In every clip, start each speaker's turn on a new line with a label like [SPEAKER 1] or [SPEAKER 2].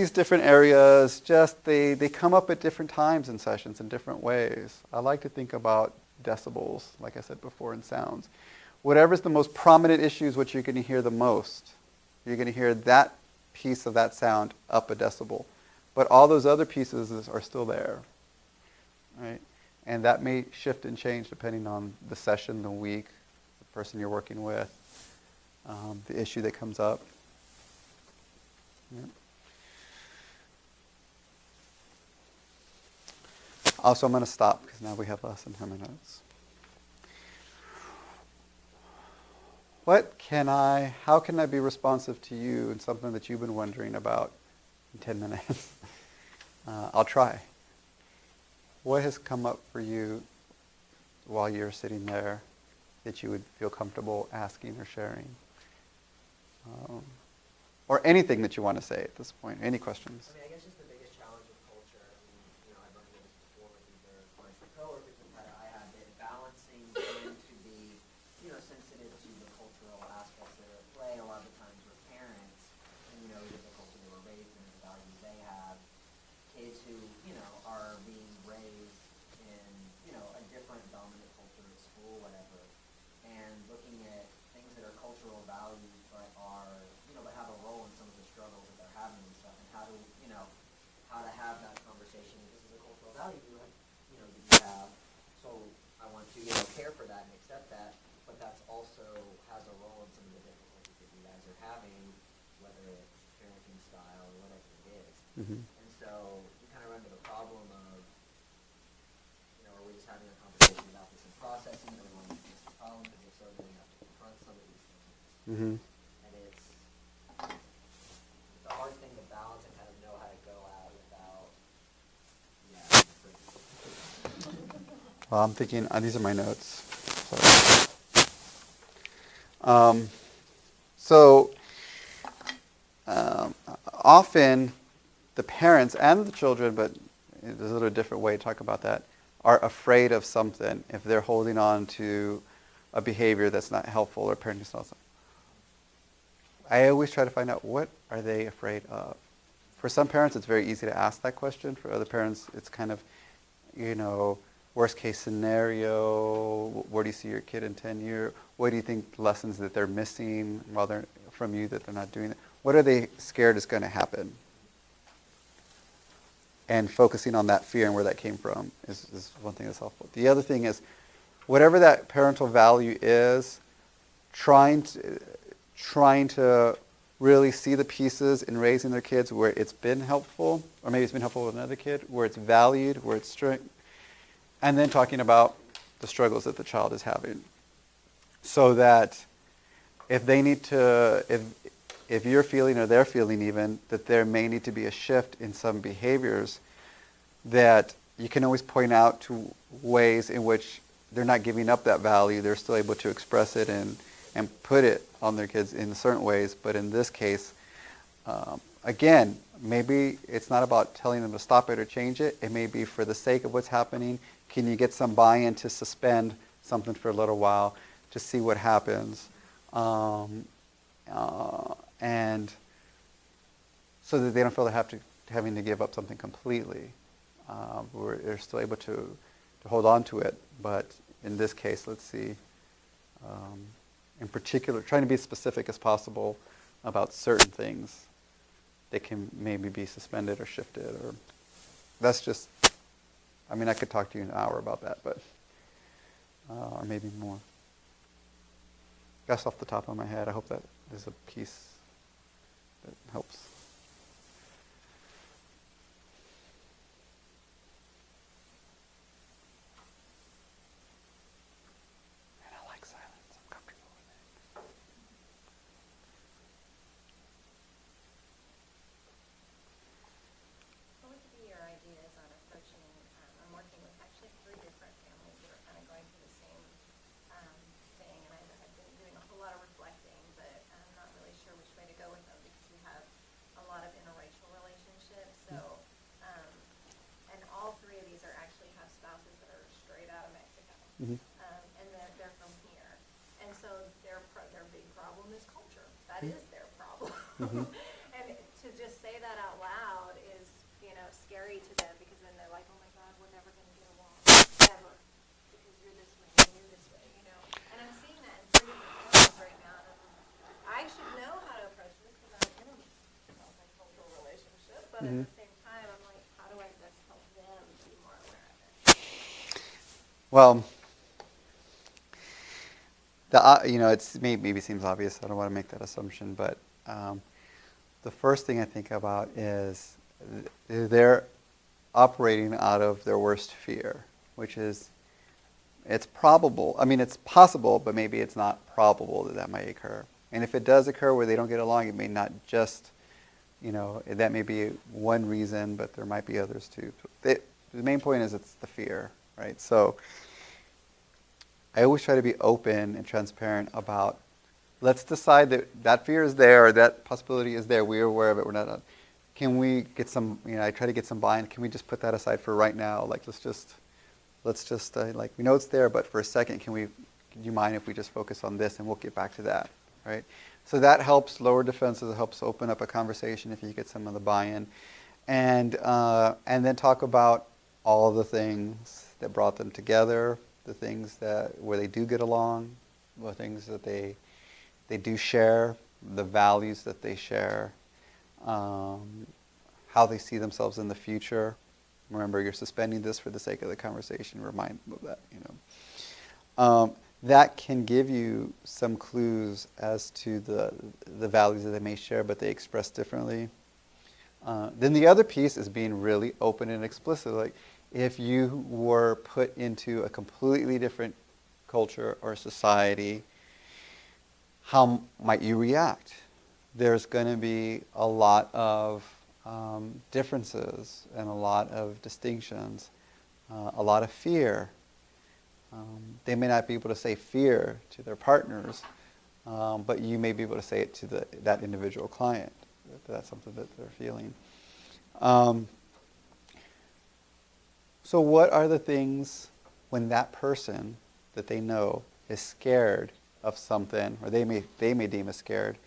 [SPEAKER 1] these different areas, just they come up at different times in sessions in different ways. I like to think about decibels, like I said before, in sounds. Whatever's the most prominent issue is what you're going to hear the most. You're going to hear that piece of that sound up a decibel. But all those other pieces are still there, right? And that may shift and change depending on the session, the week, the person you're working with, the issue that comes up. Yeah. Also, I'm going to stop because now we have less than 10 minutes. How can I be responsive to you in something that you've been wondering about in 10 minutes? I'll try. What has come up for you while you're sitting there that you would feel comfortable asking or sharing? Or anything that you want to say at this point. Any questions?
[SPEAKER 2] I mean, I guess just the biggest challenge of culture, I've run into this before with either clients or coworkers that I had, that balancing trying to be, sensitive to the cultural aspects that are at play a lot of the times with parents, and, either the culture they were raised in, the values they have, kids who, are being raised in, a different dominant culture at school, whatever, and looking at things that are cultural values but are, but have a role in some of the struggles that they're having and stuff, and how to, how to have that conversation. This is a cultural value, that you have, so I want to, care for that and accept that, but that's also has a role in some of the difficulties that you guys are having, whether it's parenting style or whatever it is.
[SPEAKER 1] Mm-hmm.
[SPEAKER 2] And so you kind of run into the problem of, are we just having a conversation about this and processing, or we want to fix the problem, because if so, then we have to confront some of these things.
[SPEAKER 1] Mm-hmm.
[SPEAKER 2] And it's a hard thing to balance and kind of know how to go at without,
[SPEAKER 1] Well, I'm thinking, these are my notes. Often the parents and the children, but there's a little different way to talk about that, are afraid of something if they're holding on to a behavior that's not helpful or parenting style. I always try to find out, what are they afraid of? For some parents, it's very easy to ask that question. For other parents, it's kind of, worst case scenario, where do you see your kid in 10 years? What do you think lessons that they're missing from you that they're not doing? What are they scared is going to happen? And focusing on that fear and where that came from is one thing that's helpful. The other thing is, whatever that parental value is, trying to really see the pieces in raising their kids where it's been helpful, or maybe it's been helpful with another kid, where it's valued, where it's strict, and then talking about the struggles that the child is having. So that if they need to, if you're feeling, or they're feeling even, that there may need to be a shift in some behaviors, that you can always point out to ways in which they're not giving up that value, they're still able to express it and put it on their kids in certain ways. But in this case, again, maybe it's not about telling them to stop it or change it. It may be for the sake of what's happening. Can you get some buy-in to suspend something for a little while to see what happens? And so that they don't feel they having to give up something completely. Where they're still able to hold on to it. But in this case, let's see, in particular, trying to be as specific as possible about certain things that can maybe be suspended or shifted. Or that's just, I could talk to you an hour about that, but or maybe more. That's off the top of my head. I hope that is a piece that helps. And I like silence. I'm comfortable with it.
[SPEAKER 3] What would be your ideas on approaching, I'm working with actually 3 different families that are kind of going through the same thing, and I've been doing a whole lot of reflecting, but I'm not really sure which way to go with them, because we have a lot of interracial relationships, so, and all 3 of these actually have spouses that are straight out of Mexico,
[SPEAKER 1] Mm-hmm.
[SPEAKER 3] and they're from here, and so their big problem is culture. That is their problem.
[SPEAKER 1] Mm-hmm.
[SPEAKER 3] And to just say that out loud, of scary to them because then they're like, oh my God, we're never going to get along, ever, because you're this way and you're this way, you know. And I'm seeing that in 3 different families right now. And I should know how to approach this because I'm in a multicultural relationship, but at the same time, I'm like, how do I best help them be more aware of it?
[SPEAKER 1] Well, it's maybe seems obvious. I don't want to make that assumption, but the first thing I think about is they're operating out of their worst fear, which is it's probable. I mean, it's possible, but maybe it's not probable that might occur. And if it does occur where they don't get along, it may not just, that may be one reason, but there might be others too. The main point is it's the fear, right? So I always try to be open and transparent about, let's decide that fear is there, or that possibility is there. We're aware of it. We're not. Can we get some? I try to get some buy-in. Can we just put that aside for right now? Like let's just we know it's there, but for a second, do you mind if we just focus on this and we'll get back to that, right? So that helps lower defenses. It helps open up a conversation if you get some of the buy-in, and then talk about all of the things that brought them together, the things where they do get along, the things that they do share, the values that they share, how they see themselves in the future. Remember, you're suspending this for the sake of the conversation. Remind them of that. That can give you some clues as to the values that they may share, but they express differently. Then the other piece is being really open and explicit. Like, if you were put into a completely different culture or society, how might you react? There's going to be a lot of differences and a lot of distinctions, a lot of fear. They may not be able to say fear to their partners, but you may be able to say it to that individual client. That's something that they're feeling. So what are the things when that person that they know is scared of something, or they may deem as scared,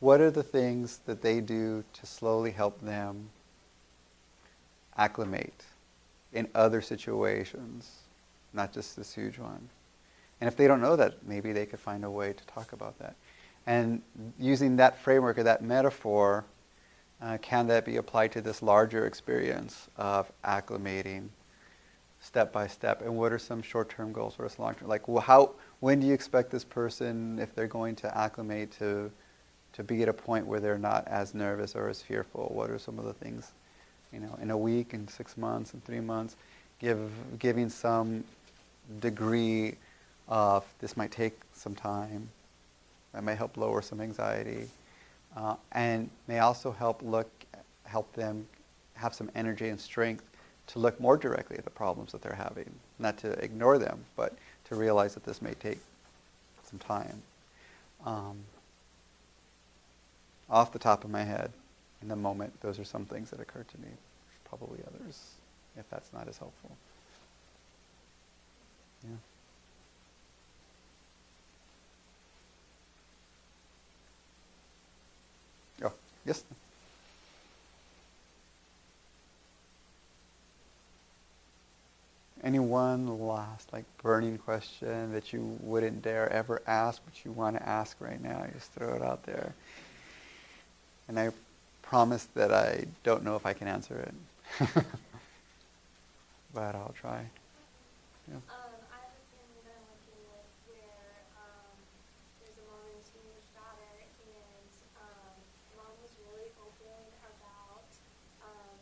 [SPEAKER 1] what are the things that they do to slowly help them acclimate in other situations, not just this huge one? And if they don't know that, maybe they could find a way to talk about that. And using that framework or that metaphor, can that be applied to this larger experience of acclimating step by step? And what are some short-term goals? What are some long-term? Like, when do you expect this person, if they're going to acclimate, to be at a point where they're not as nervous or as fearful? What are some of the things, in a week, in 6 months, in 3 months, giving some degree of this might take some time. That may help lower some anxiety, and may also help them have some energy and strength to look more directly at the problems that they're having, not to ignore them, but to realize that this may take some time. Off the top of my head, in the moment, those are some things that occur to me. There's probably others, if that's not as helpful. Yeah. Oh, yes? Any one last, burning question that you wouldn't dare ever ask, but you want to ask right now? Just throw it out there. And I promise that I don't know if I can answer it. But I'll try. Yeah.
[SPEAKER 4] I have a family that I'm working with where there's a mom and a teenage daughter, and mom was really open about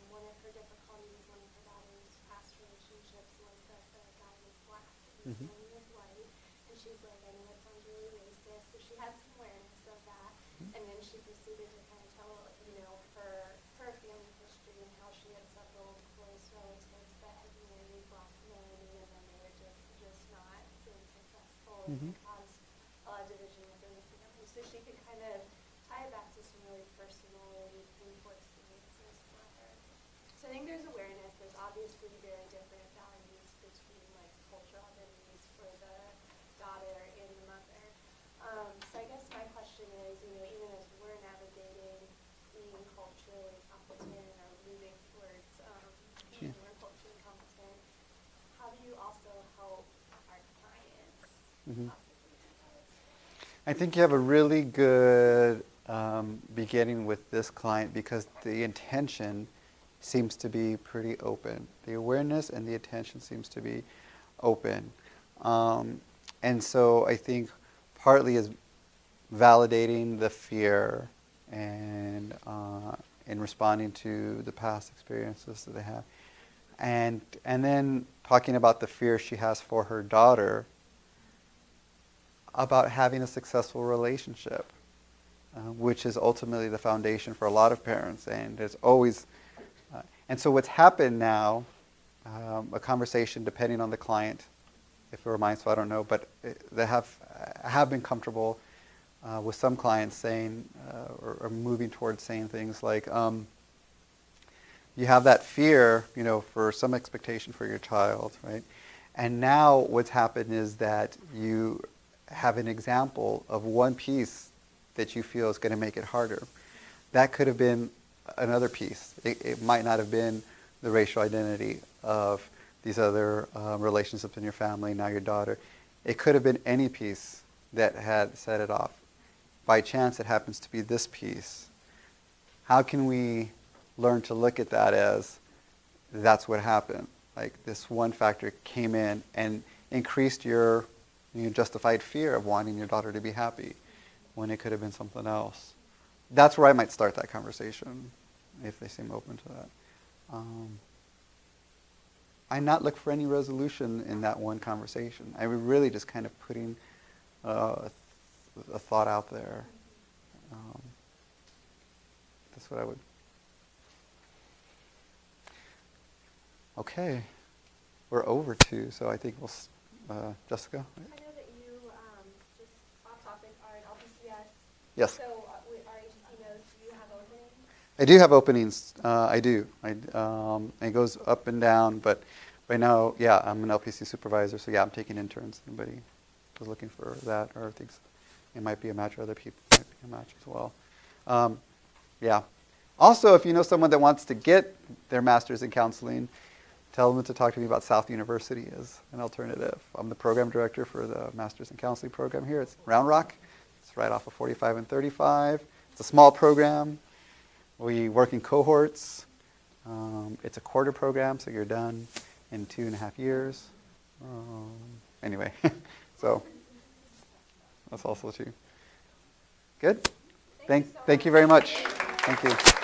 [SPEAKER 4] one of her difficulties. One of her daughter's past relationships was that the guy was black and the woman was white, and she's like, I know it sounds really racist, but she had some awareness of that, and then she proceeded to kind of tell, her family history and how she had several close relatives that had married black men, and then they were just not being successful, and it caused a lot of division within the family. So she could kind of tie it back to some really personal and painful experiences for her. So I think there's awareness. There's obviously very different values between cultural identities for the daughter and the mother. So I guess my question is, even as we're navigating being culturally competent or moving towards
[SPEAKER 1] Mhm. I think you have a really good beginning with this client because the intention seems to be pretty open. The awareness and the attention seems to be open. And so I think partly is validating the fear and in responding to the past experiences that they have. And then talking about the fear she has for her daughter, about having a successful relationship, which is ultimately the foundation for a lot of parents. And there's always, and so what's happened now, a conversation depending on the client, if it were mine, so I don't know, but they have been comfortable with some clients saying, or moving towards saying things like, you have that fear, for some expectation for your child, right? And now what's happened is that you have an example of one piece that you feel is going to make it harder. That could have been another piece. It might not have been the racial identity of these other relationships in your family, now your daughter. It could have been any piece that had set it off. By chance, it happens to be this piece. How can we learn to look at that as that's what happened? Like this one factor came in and increased your justified fear of wanting your daughter to be happy when it could have been something else. That's where I might start that conversation if they seem open to that. I not look for any resolution in that one conversation. I was really just kind of putting a thought out there. That's what I would. Okay, we're over too, so I think we'll, Jessica?
[SPEAKER 4] I know that you, just off topic, are an LPCS.
[SPEAKER 1] Yes.
[SPEAKER 4] So our agency knows, do you have openings?
[SPEAKER 1] I do have openings. I do. It goes up and down, but right now, yeah, I'm an LPC supervisor, so yeah, I'm taking interns. Anybody who's looking for that or thinks it might be a match, or other people might be a match as well. Yeah. Also, if you know someone that wants to get their master's in counseling, tell them to talk to me about South University as an alternative. I'm the program director for the Master's in Counseling program here. It's Round Rock. It's right off of 45 and 35. It's a small program. We work in cohorts. It's a quarter program, so you're done in 2.5 years. Anyway, so that's also true. Good? Thank you very much. Thank you.